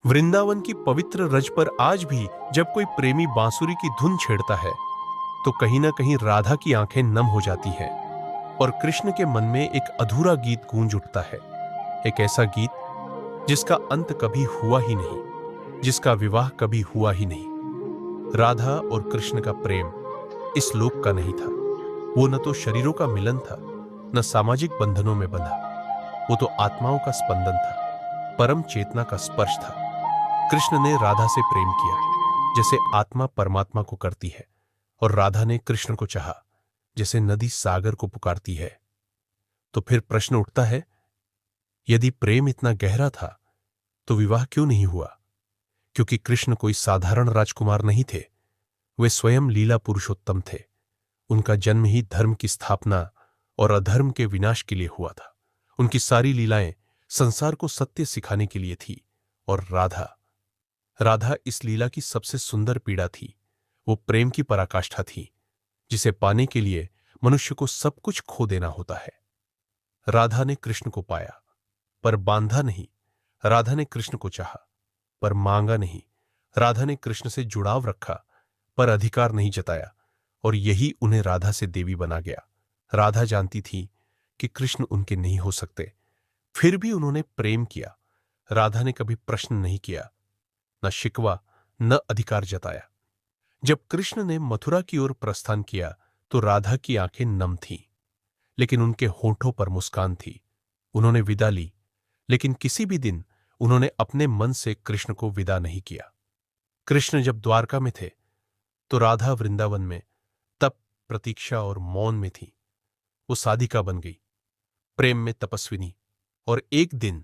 वृंदावन की पवित्र रज पर आज भी जब कोई प्रेमी बांसुरी की धुन छेड़ता है तो कहीं ना कहीं राधा की आंखें नम हो जाती हैं और कृष्ण के मन में एक अधूरा गीत गूंज उठता है। एक ऐसा गीत जिसका अंत कभी हुआ ही नहीं, जिसका विवाह कभी हुआ ही नहीं। राधा और कृष्ण का प्रेम इस लोक का नहीं था। वो न तो शरीरों का मिलन था, न सामाजिक बंधनों में बंधा। वो तो आत्माओं का स्पंदन था, परम चेतना का स्पर्श था। कृष्ण ने राधा से प्रेम किया जैसे आत्मा परमात्मा को करती है, और राधा ने कृष्ण को चाहा जैसे नदी सागर को पुकारती है। तो फिर प्रश्न उठता है, यदि प्रेम इतना गहरा था तो विवाह क्यों नहीं हुआ? क्योंकि कृष्ण कोई साधारण राजकुमार नहीं थे। वे स्वयं लीला पुरुषोत्तम थे। उनका जन्म ही धर्म की स्थापना और अधर्म के विनाश के लिए हुआ था। उनकी सारी लीलाएं संसार को सत्य सिखाने के लिए थी। और राधा राधा इस लीला की सबसे सुंदर पीड़ा थी। वो प्रेम की पराकाष्ठा थी, जिसे पाने के लिए मनुष्य को सब कुछ खो देना होता है। राधा ने कृष्ण को पाया, पर बांधा नहीं। राधा ने कृष्ण को चाहा, पर मांगा नहीं। राधा ने कृष्ण से जुड़ाव रखा, पर अधिकार नहीं जताया। और यही उन्हें राधा से देवी बना गया। राधा जानती थी कि कृष्ण उनके नहीं हो सकते, फिर भी उन्होंने प्रेम किया। राधा ने कभी प्रश्न नहीं किया, न शिकवा, न अधिकार जताया। जब कृष्ण ने मथुरा की ओर प्रस्थान किया तो राधा की आंखें नम थीं, लेकिन उनके होठों पर मुस्कान थी। उन्होंने विदा ली, लेकिन किसी भी दिन उन्होंने अपने मन से कृष्ण को विदा नहीं किया। कृष्ण जब द्वारका में थे तो राधा वृंदावन में तप, प्रतीक्षा और मौन में थी। वो साधिका बन गई, प्रेम में तपस्विनी। और एक दिन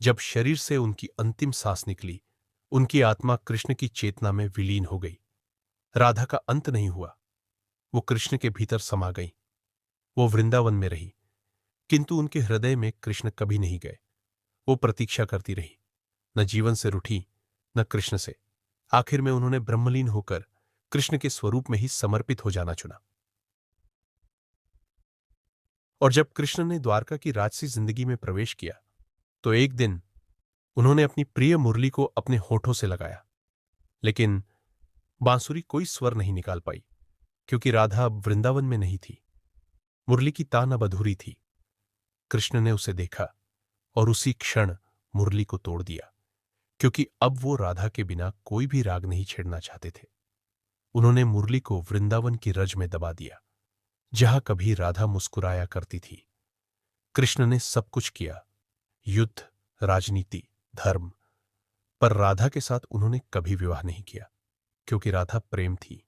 जब शरीर से उनकी अंतिम सांस निकली, उनकी आत्मा कृष्ण की चेतना में विलीन हो गई। राधा का अंत नहीं हुआ, वो कृष्ण के भीतर समा गई। वो वृंदावन में रही, किंतु उनके हृदय में कृष्ण कभी नहीं गए। वो प्रतीक्षा करती रही, न जीवन से रूठी, न कृष्ण से। आखिर में उन्होंने ब्रह्मलीन होकर कृष्ण के स्वरूप में ही समर्पित हो जाना चुना। और जब कृष्ण ने द्वारका की राजसी जिंदगी में प्रवेश किया तो एक दिन उन्होंने अपनी प्रिय मुरली को अपने होठों से लगाया, लेकिन बांसुरी कोई स्वर नहीं निकाल पाई, क्योंकि राधा अब वृंदावन में नहीं थी। मुरली की तान अब अधूरी थी। कृष्ण ने उसे देखा और उसी क्षण मुरली को तोड़ दिया, क्योंकि अब वो राधा के बिना कोई भी राग नहीं छेड़ना चाहते थे। उन्होंने मुरली को वृंदावन की रज में दबा दिया, जहां कभी राधा मुस्कुराया करती थी। कृष्ण ने सब कुछ किया, युद्ध, राजनीति, धर्म, पर राधा के साथ उन्होंने कभी विवाह नहीं किया, क्योंकि राधा प्रेम थी,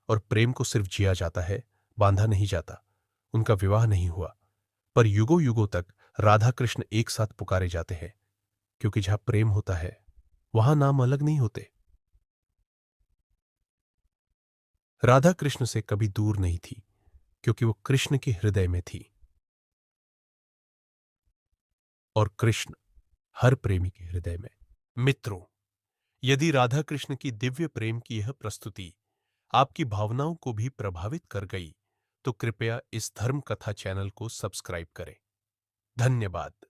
और प्रेम को सिर्फ जिया जाता है, बांधा नहीं जाता। उनका विवाह नहीं हुआ, पर युगों युगों तक राधा कृष्ण एक साथ पुकारे जाते हैं, क्योंकि जहां प्रेम होता है वहां नाम अलग नहीं होते। राधा कृष्ण से कभी दूर नहीं थी, क्योंकि वो कृष्ण के हृदय में थी, और कृष्ण हर प्रेमी के हृदय में। मित्रों, यदि राधा कृष्ण की दिव्य प्रेम की यह प्रस्तुति आपकी भावनाओं को भी प्रभावित कर गई तो कृपया इस धर्म कथा चैनल को सब्सक्राइब करें। धन्यवाद।